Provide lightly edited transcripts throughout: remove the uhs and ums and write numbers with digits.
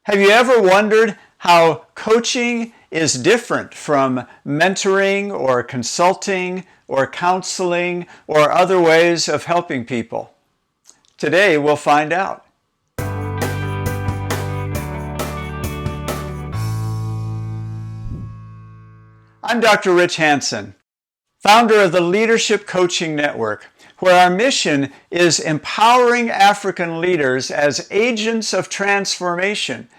Have you ever wondered how coaching is different from mentoring or consulting or counseling or other ways of helping people? Today we'll find out. I'm Dr. Rich Hansen, founder of the Leadership Coaching Network, where our mission is empowering African leaders as agents of transformation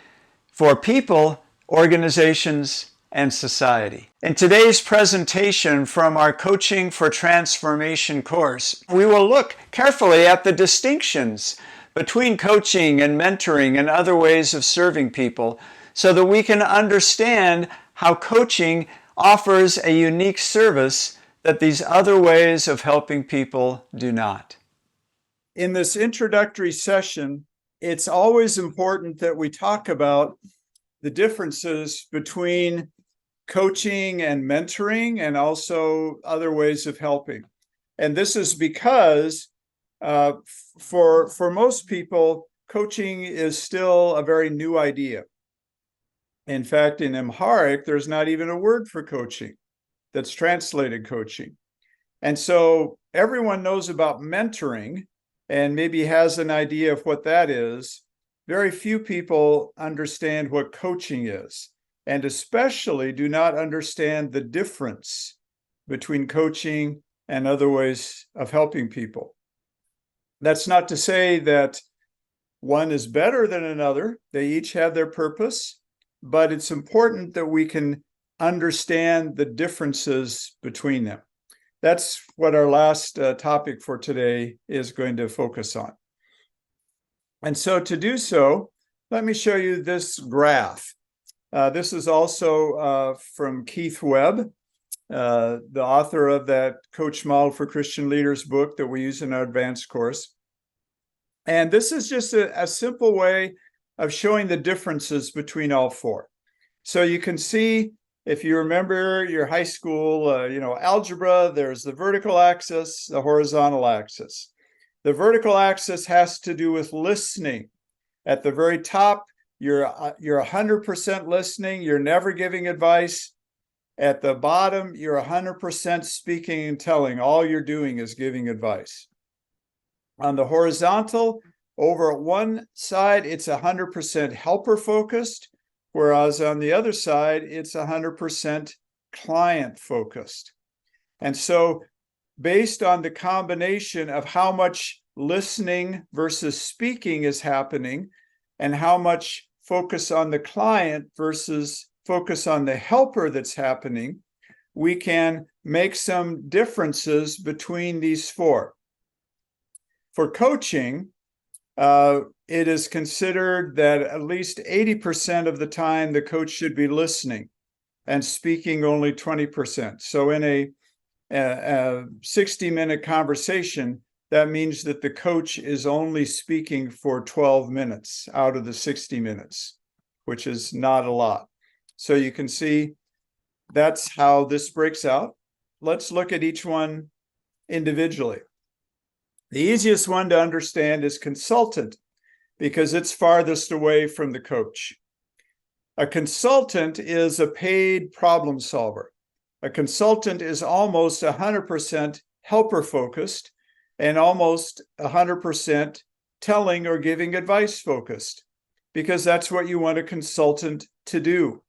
for people, organizations, and society. In today's presentation from our Coaching for Transformation course, we will look carefully at the distinctions between coaching and mentoring and other ways of serving people so that we can understand how coaching offers a unique service that these other ways of helping people do not. In this introductory session, it's always important that we talk about the differences between coaching and mentoring and also other ways of helping. And this is because for most people, coaching is still a very new idea. In fact, in Amharic, there's not even a word for coaching that's translated coaching. And so everyone knows about mentoring and maybe has an idea of what that is. Very few people understand what coaching is, and especially do not understand the difference between coaching and other ways of helping people. That's not to say that one is better than another. They each have their purpose, but it's important that we can understand the differences between them. That's what our last topic for today is going to focus on. And so to do so, let me show you this graph. This is also from Keith Webb, the author of that Coach Model for Christian Leaders book that we use in our advanced course. And this is just a simple way of showing the differences between all four. So you can see, if you remember your high school, algebra, there's the vertical axis, the horizontal axis. The vertical axis has to do with listening. At the very top, you're 100% listening. You're never giving advice. At the bottom, you're 100% speaking and telling. All you're doing is giving advice. On the horizontal, over at one side, it's 100% helper focused, whereas on the other side, it's 100% client focused. And so based on the combination of how much listening versus speaking is happening and how much focus on the client versus focus on the helper that's happening, we can make some differences between these four. For coaching, it is considered that at least 80% of the time the coach should be listening and speaking only 20%. So in a 60-minute conversation, that means that the coach is only speaking for 12 minutes out of the 60 minutes, which is not a lot. So you can see that's how this breaks out. Let's look at each one individually. The easiest one to understand is consultant, because it's farthest away from the coach. A consultant is a paid problem solver. A consultant is almost 100% helper focused and almost 100% telling or giving advice focused, because that's what you want a consultant to do.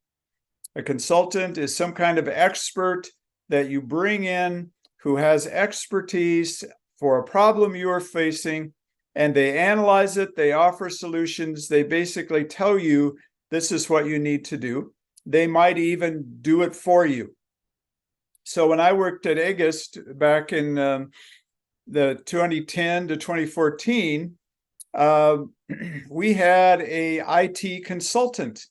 A consultant is some kind of expert that you bring in who has expertise for a problem you are facing, and they analyze it, they offer solutions, they basically tell you this is what you need to do. They might even do it for you. So when I worked at Egist back in the 2010 to 2014, we had a IT consultant.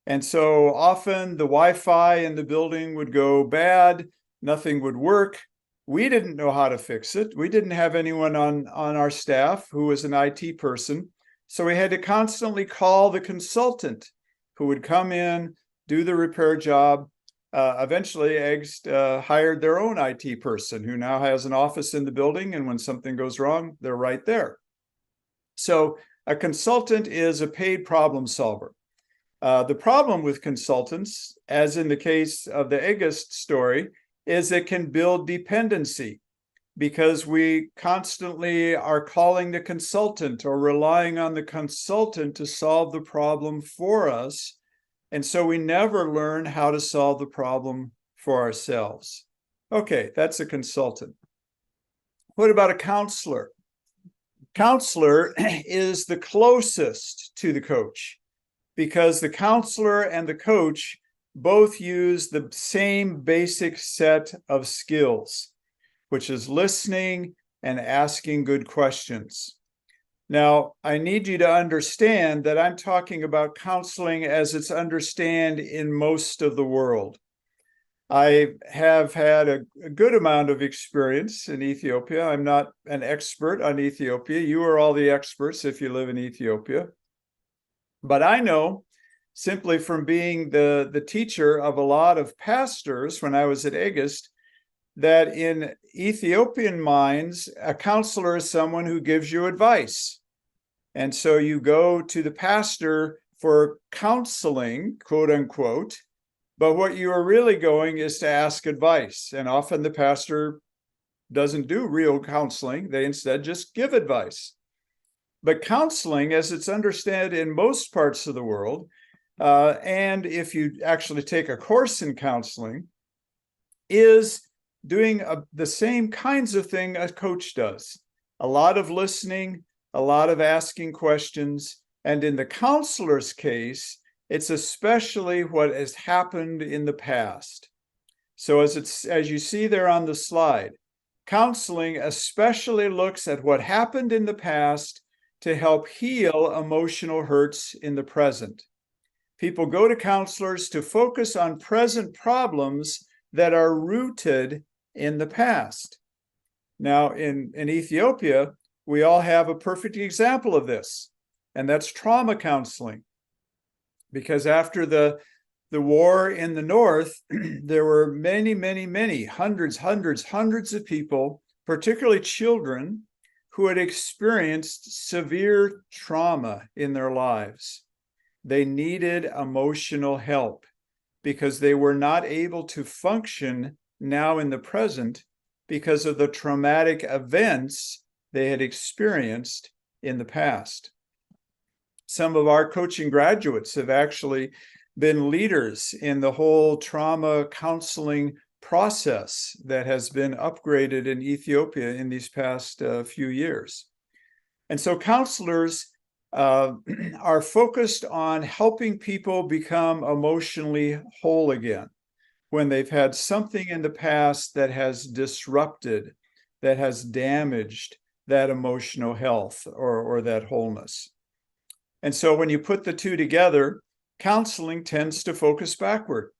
And so often the Wi-Fi in the building would go bad, nothing would work. We didn't know how to fix it. We didn't have anyone on our staff who was an IT person. So we had to constantly call the consultant who would come in, do the repair job. Eventually, Egist hired their own IT person who now has an office in the building, and when something goes wrong, they're right there. So a consultant is a paid problem solver. The problem with consultants, as in the case of the August story, is it can build dependency because we constantly are calling the consultant or relying on the consultant to solve the problem for us. And so we never learn how to solve the problem for ourselves. Okay, that's a consultant. What about a counselor? Counselor is the closest to the coach because the counselor and the coach both use the same basic set of skills, which is listening and asking good questions. Now, I need you to understand that I'm talking about counseling as it's understood in most of the world. I have had a good amount of experience in Ethiopia. I'm not an expert on Ethiopia. You are all the experts if you live in Ethiopia. But I know simply from being the teacher of a lot of pastors when I was at August, that in Ethiopian minds, a counselor is someone who gives you advice. And so you go to the pastor for counseling, quote unquote, but what you are really going is to ask advice. And often the pastor doesn't do real counseling. They instead just give advice. But counseling, as it's understood in most parts of the world, and if you actually take a course in counseling, is doing the same kinds of thing a coach does. A lot of listening, a lot of asking questions. And in the counselor's case, it's especially what has happened in the past. So as you see there on the slide, counseling especially looks at what happened in the past to help heal emotional hurts in the present. People go to counselors to focus on present problems that are rooted in the past. Now, in Ethiopia, we all have a perfect example of this, and that's trauma counseling. Because after the war in the north, there were many, hundreds of people, particularly children, who had experienced severe trauma in their lives. They needed emotional help because they were not able to function now in the present because of the traumatic events they had experienced in the past. Some of our coaching graduates have actually been leaders in the whole trauma counseling process that has been upgraded in Ethiopia in these past few years. And so counselors are focused on helping people become emotionally whole again when they've had something in the past that has disrupted, that has damaged that emotional health or that wholeness. And so when you put the two together, counseling tends to focus backward.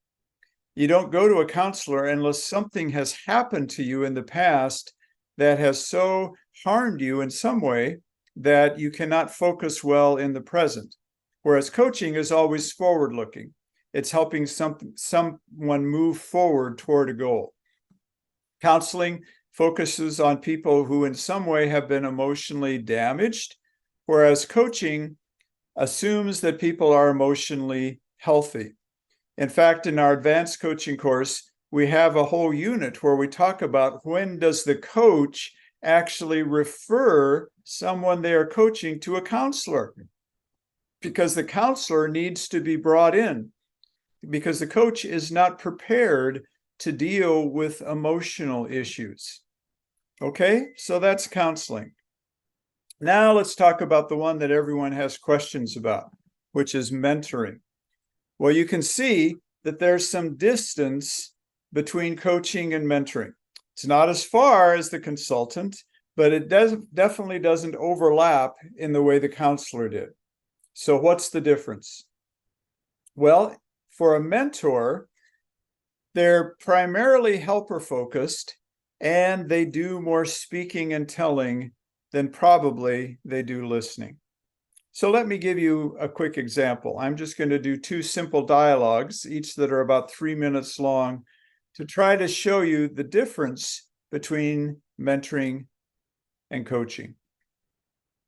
You don't go to a counselor unless something has happened to you in the past that has so harmed you in some way that you cannot focus well in the present. Whereas coaching is always forward-looking. It's helping someone move forward toward a goal. Counseling focuses on people who in some way have been emotionally damaged, whereas coaching assumes that people are emotionally healthy. In fact, in our advanced coaching course, we have a whole unit where we talk about when does the coach actually refer someone they are coaching to a counselor, because the counselor needs to be brought in because the coach is not prepared to deal with emotional issues. Okay, so that's counseling. Now let's talk about the one that everyone has questions about, which is mentoring. Well, you can see that there's some distance between coaching and mentoring. It's not as far as the consultant, but it definitely doesn't overlap in the way the counselor did. So what's the difference? Well, for a mentor, they're primarily helper focused and they do more speaking and telling than probably they do listening. So let me give you a quick example. I'm just going to do two simple dialogues, each that are about 3 minutes long, to try to show you the difference between mentoring and coaching.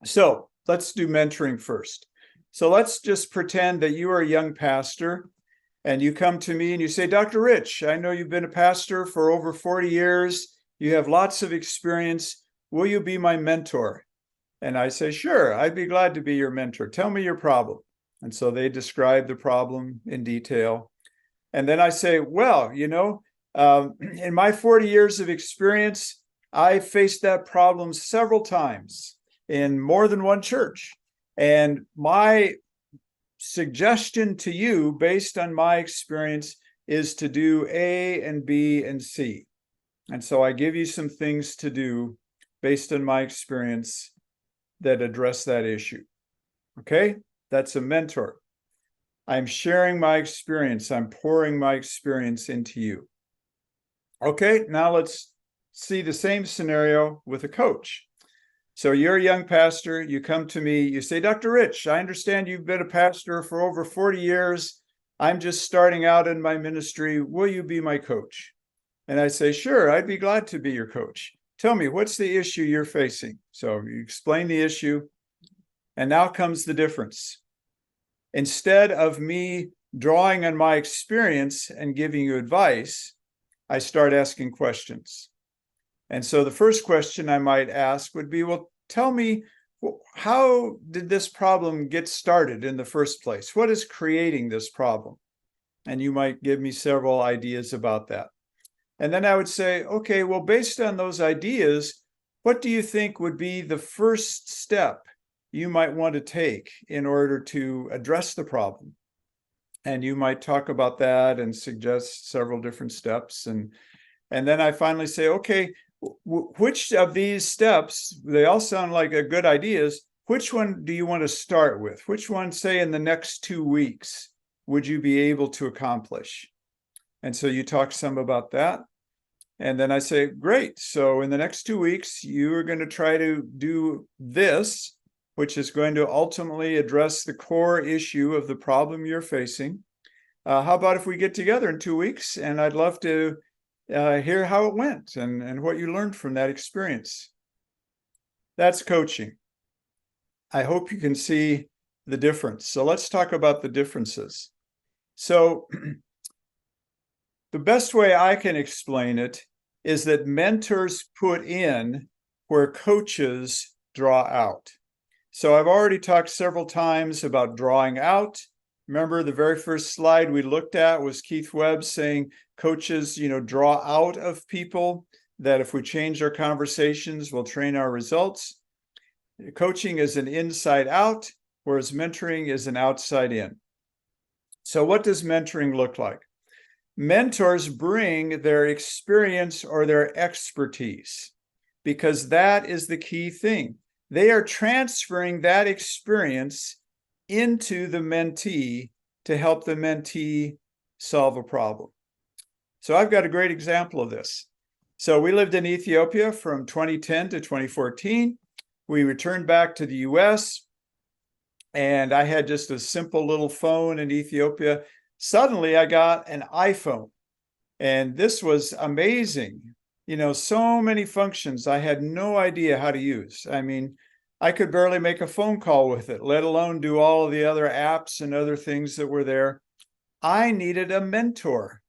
So let's do mentoring first. So let's just pretend that you are a young pastor and you come to me and you say, Dr. Rich, I know you've been a pastor for over 40 years. You have lots of experience. Will you be my mentor? And I say, sure, I'd be glad to be your mentor. Tell me your problem. And so they describe the problem in detail. And then I say, well, in my 40 years of experience, I faced that problem several times in more than one church. And my suggestion to you, based on my experience, is to do A and B and C. And so I give you some things to do based on my experience that address that issue. Okay, that's a mentor. I'm sharing my experience. I'm pouring my experience into you. Okay, now let's see the same scenario with a coach. So you're a young pastor, you come to me, you say, Dr. Rich, I understand you've been a pastor for over 40 years. I'm just starting out in my ministry. Will you be my coach? And I say, sure, I'd be glad to be your coach. Tell me, what's the issue you're facing? So you explain the issue, and now comes the difference. Instead of me drawing on my experience and giving you advice, I start asking questions. And so the first question I might ask would be, well, tell me, how did this problem get started in the first place? What is creating this problem? And you might give me several ideas about that. And then I would say, okay, well, based on those ideas, what do you think would be the first step you might want to take in order to address the problem? And you might talk about that and suggest several different steps. And then I finally say, okay, which of these steps, they all sound like a good ideas, which one do you want to start with? Which one, say, in the next 2 weeks, would you be able to accomplish? And so you talk some about that. And then I say, great. So in the next 2 weeks, you are going to try to do this, which is going to ultimately address the core issue of the problem you're facing. How about if we get together in 2 weeks? And I'd love to hear how it went and what you learned from that experience. That's coaching. I hope you can see the difference. So let's talk about the differences. So the best way I can explain it is that mentors put in where coaches draw out. So I've already talked several times about drawing out. Remember, the very first slide we looked at was Keith Webb saying coaches, draw out of people, that if we change our conversations, we'll train our results. Coaching is an inside out, whereas mentoring is an outside in. So what does mentoring look like? Mentors bring their experience or their expertise, because that is the key thing. They are transferring that experience into the mentee to help the mentee solve a problem. So I've got a great example of this. So we lived in Ethiopia from 2010 to 2014. We returned back to the US, and I had just a simple little phone in Ethiopia. Suddenly I got an iPhone, and this was amazing. So many functions I had no idea how to use. I mean, I could barely make a phone call with it, let alone do all of the other apps and other things that were there. I needed a mentor.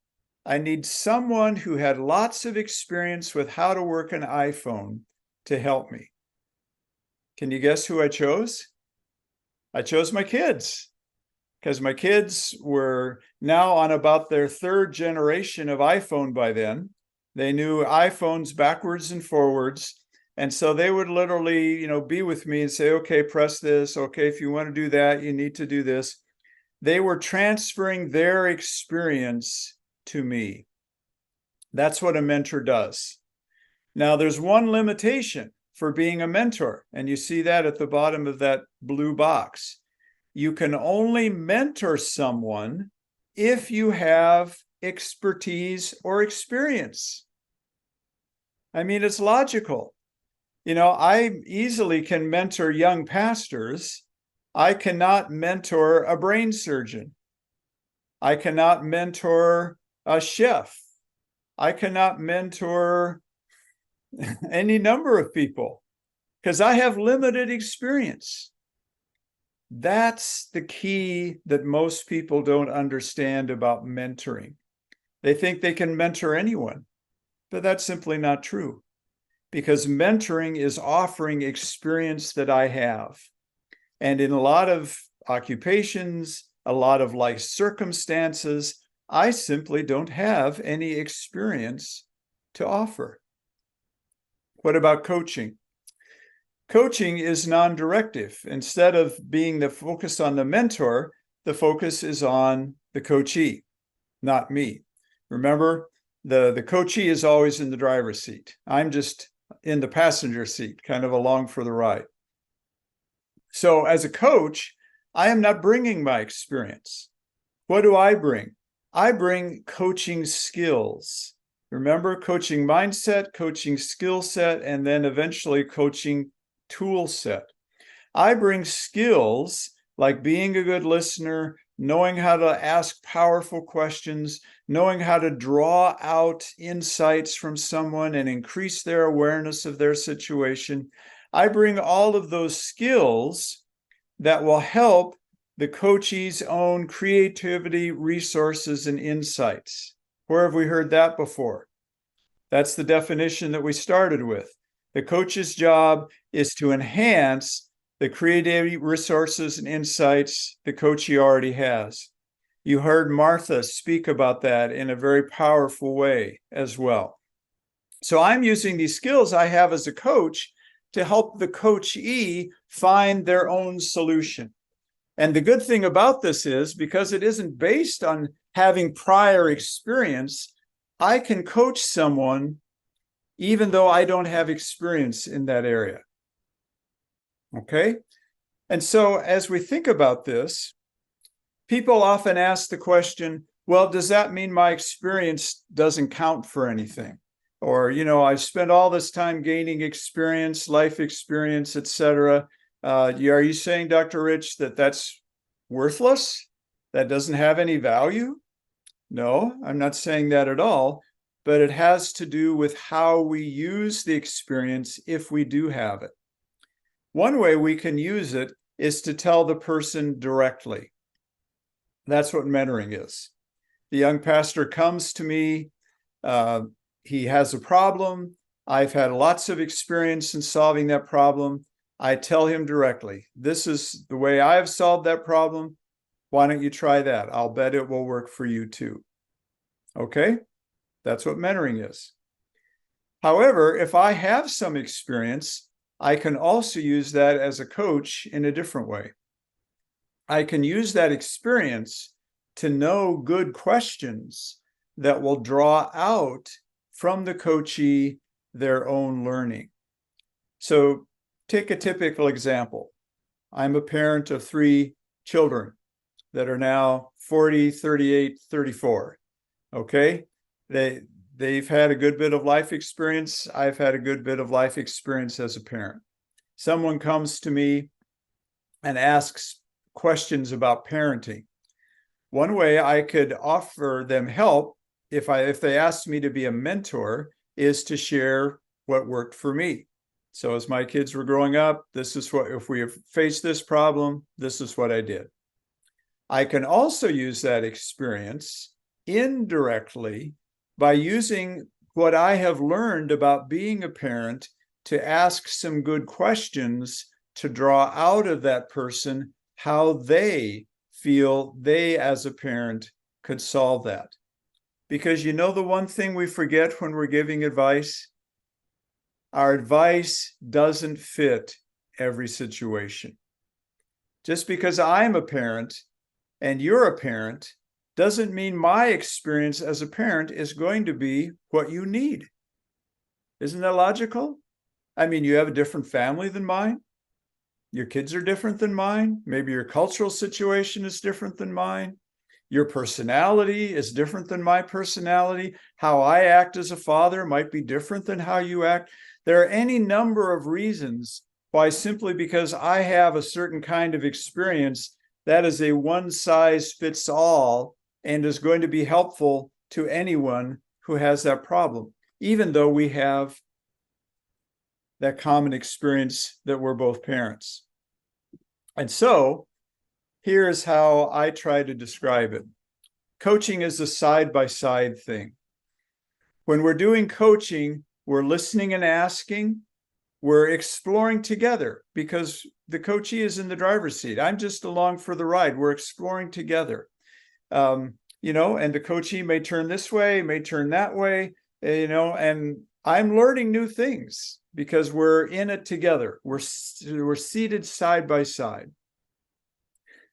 I need someone who had lots of experience with how to work an iPhone to help me. Can you guess who I chose? I chose my kids, because my kids were now on about their third generation of iPhone by then. They knew iPhones backwards and forwards. And so they would literally, be with me and say, okay, press this. Okay, if you want to do that, you need to do this. They were transferring their experience to me. That's what a mentor does. Now, there's one limitation for being a mentor, and you see that at the bottom of that blue box. You can only mentor someone if you have expertise or experience. I mean, it's logical. I easily can mentor young pastors. I cannot mentor a brain surgeon. I cannot mentor a chef. I cannot mentor any number of people because I have limited experience. That's the key that most people don't understand about mentoring. They think they can mentor anyone, but that's simply not true, because mentoring is offering experience that I have. And in a lot of occupations, a lot of life circumstances, I simply don't have any experience to offer. What about coaching? Coaching is non-directive. Instead of being the focus on the mentor, the focus is on the coachee, not me. Remember, the coachee is always in the driver's seat. I'm just in the passenger seat, kind of along for the ride. So as a coach, I am not bringing my experience. What do I bring? I bring coaching skills. Remember, coaching mindset, coaching skill set, and then eventually coaching tool set. I bring skills like being a good listener, knowing how to ask powerful questions, knowing how to draw out insights from someone and increase their awareness of their situation. I bring all of those skills that will help the coachee's own creativity, resources, and insights. Where have we heard that before? That's the definition that we started with. The coach's job is to enhance the creativity, resources, and insights the coachee already has. You heard Martha speak about that in a very powerful way as well. So I'm using these skills I have as a coach to help the coachee find their own solution. And the good thing about this is, because it isn't based on having prior experience, I can coach someone even though I don't have experience in that area. Okay? And so as we think about this, people often ask the question, well, does that mean my experience doesn't count for anything? Or, I've spent all this time gaining experience, life experience, etc. Are you saying, Dr. Rich, that that's worthless? That doesn't have any value? No, I'm not saying that at all. But it has to do with how we use the experience if we do have it. One way we can use it is to tell the person directly. That's what mentoring is. The young pastor comes to me. He has a problem. I've had lots of experience in solving that problem. I tell him directly, this is the way I've solved that problem. Why don't you try that? I'll bet it will work for you too. Okay? That's what mentoring is. However, if I have some experience, I can also use that as a coach in a different way. I can use that experience to know good questions that will draw out from the coachee their own learning. So take a typical example. I'm a parent of 3 children that are now 40, 38, 34. Okay? They've had a good bit of life experience. I've had a good bit of life experience as a parent. Someone comes to me and asks questions about parenting. One way I could offer them help if they asked me to be a mentor is to share what worked for me. So as my kids were growing up, this is what, if we have faced this problem, this is what I did. I can also use that experience indirectly by using what I have learned about being a parent to ask some good questions to draw out of that person how they feel they as a parent could solve that. Because the one thing we forget when we're giving advice? Our advice doesn't fit every situation. Just because I'm a parent and you're a parent doesn't mean my experience as a parent is going to be what you need. Isn't that logical? I mean, you have a different family than mine. Your kids are different than mine. Maybe your cultural situation is different than mine. Your personality is different than my personality. How I act as a father might be different than how you act. There are any number of reasons why, simply because I have a certain kind of experience, that is a one-size-fits-all and is going to be helpful to anyone who has that problem, even though we have that common experience that we're both parents. And so here's how I try to describe it. Coaching is a side-by-side thing. When we're doing coaching, we're listening and asking, we're exploring together because the coachee is in the driver's seat. I'm just along for the ride. We're exploring together. And the coachee may turn this way, may turn that way, and I'm learning new things because we're in it together. We're seated side by side.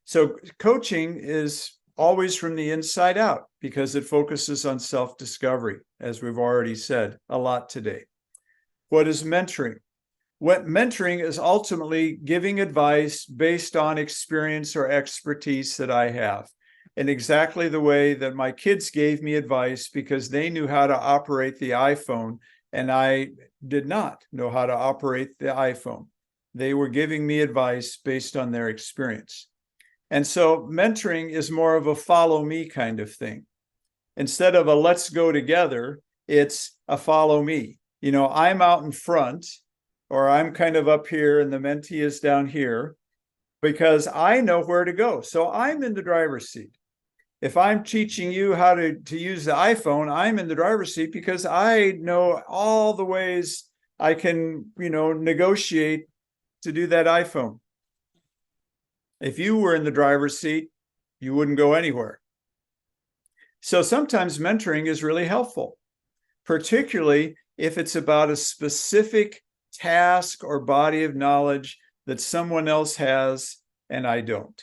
So coaching is always from the inside out because it focuses on self-discovery, as we've already said a lot today. What is mentoring? What mentoring is ultimately giving advice based on experience or expertise that I have, in exactly the way that my kids gave me advice because they knew how to operate the iPhone and I did not know how to operate the iPhone. They were giving me advice based on their experience. And so mentoring is more of a follow me kind of thing. Instead of a let's go together, it's a follow me. I'm out in front, or I'm kind of up here and the mentee is down here because I know where to go. So I'm in the driver's seat. If I'm teaching you how to use the iPhone, I'm in the driver's seat because I know all the ways I can, negotiate to do that iPhone. If you were in the driver's seat, you wouldn't go anywhere. So sometimes mentoring is really helpful, particularly if it's about a specific task or body of knowledge that someone else has and I don't.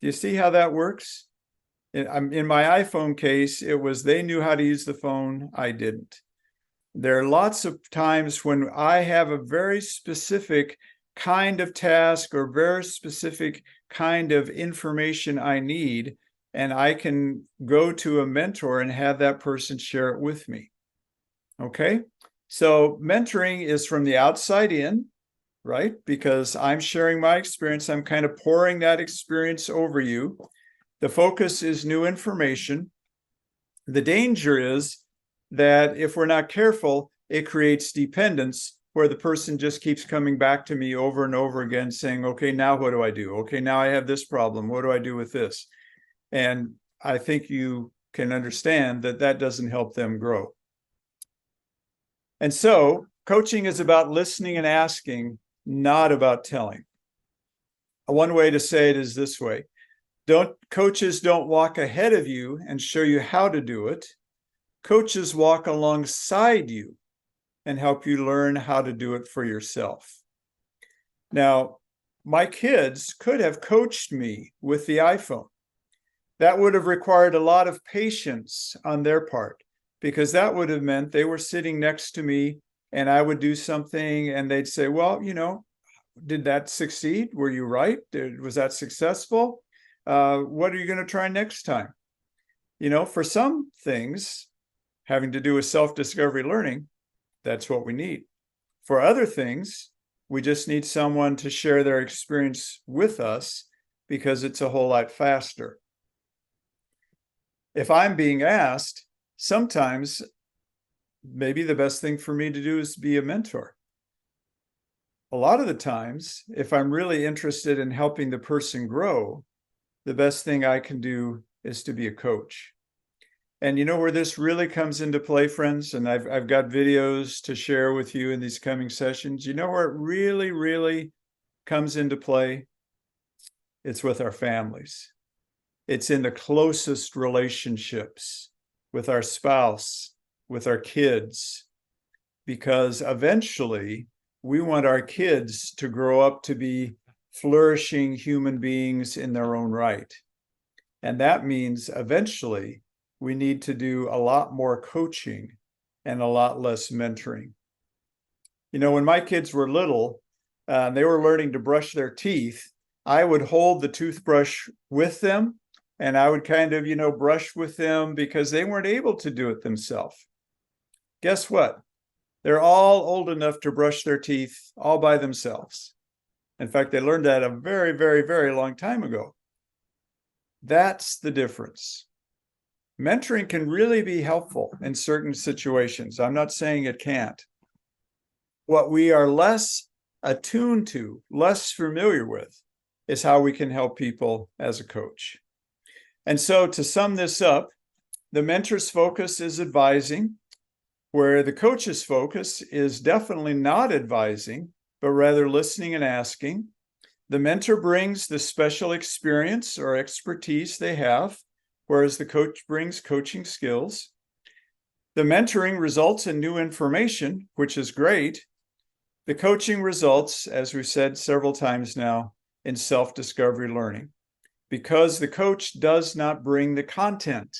Do you see how that works? In my iPhone case, it was they knew how to use the phone, I didn't. There are lots of times when I have a very specific kind of task or very specific kind of information I need, and I can go to a mentor and have that person share it with me. Okay? So mentoring is from the outside in, right? Because I'm sharing my experience. I'm kind of pouring that experience over you. The focus is new information. The danger is that if we're not careful, it creates dependence where the person just keeps coming back to me over and over again saying, okay, now what do I do? Okay, now I have this problem. What do I do with this? And I think you can understand that that doesn't help them grow. And so coaching is about listening and asking, not about telling. One way to say it is this way. Coaches don't walk ahead of you and show you how to do it. Coaches walk alongside you and help you learn how to do it for yourself. Now, my kids could have coached me with the iPhone. That would have required a lot of patience on their part, because that would have meant they were sitting next to me and I would do something and they'd say, well, did that succeed? Were you right? Was that successful? What are you going to try next time? For some things having to do with self-discovery learning, that's what we need. For other things, we just need someone to share their experience with us because it's a whole lot faster. If I'm being asked, sometimes maybe the best thing for me to do is be a mentor. A lot of the times, if I'm really interested in helping the person grow, the best thing I can do is to be a coach. And where this really comes into play, friends, and I've got videos to share with you in these coming sessions. Where it really, really comes into play? It's with our families. It's in the closest relationships with our spouse, with our kids, because eventually we want our kids to grow up to be flourishing human beings in their own right. And that means eventually we need to do a lot more coaching and a lot less mentoring. When my kids were little, they were learning to brush their teeth. I would hold the toothbrush with them and I would kind of, brush with them because they weren't able to do it themselves. Guess what? They're all old enough to brush their teeth all by themselves. In fact, they learned that a very, very, very long time ago. That's the difference. Mentoring can really be helpful in certain situations. I'm not saying it can't. What we are less attuned to, less familiar with, is how we can help people as a coach. And so to sum this up, the mentor's focus is advising, where the coach's focus is definitely not advising, but rather listening and asking. The mentor brings the special experience or expertise they have, whereas the coach brings coaching skills. The mentoring results in new information, which is great. The coaching results, as we've said several times now, in self-discovery learning, because the coach does not bring the content.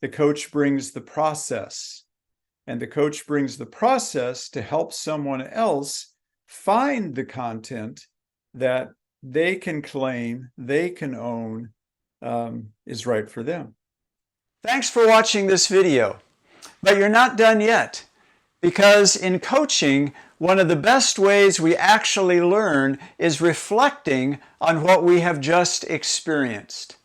The coach brings the process, and the coach brings the process to help someone else find the content that they can claim, they can own, is right for them. Thanks for watching this video, but you're not done yet, because in coaching, one of the best ways we actually learn is reflecting on what we have just experienced.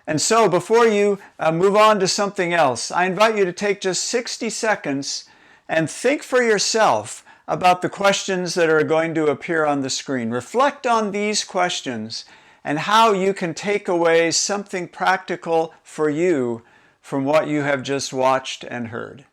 And so before you move on to something else, I invite you to take just 60 seconds and think for yourself about the questions that are going to appear on the screen. Reflect on these questions and how you can take away something practical for you from what you have just watched and heard.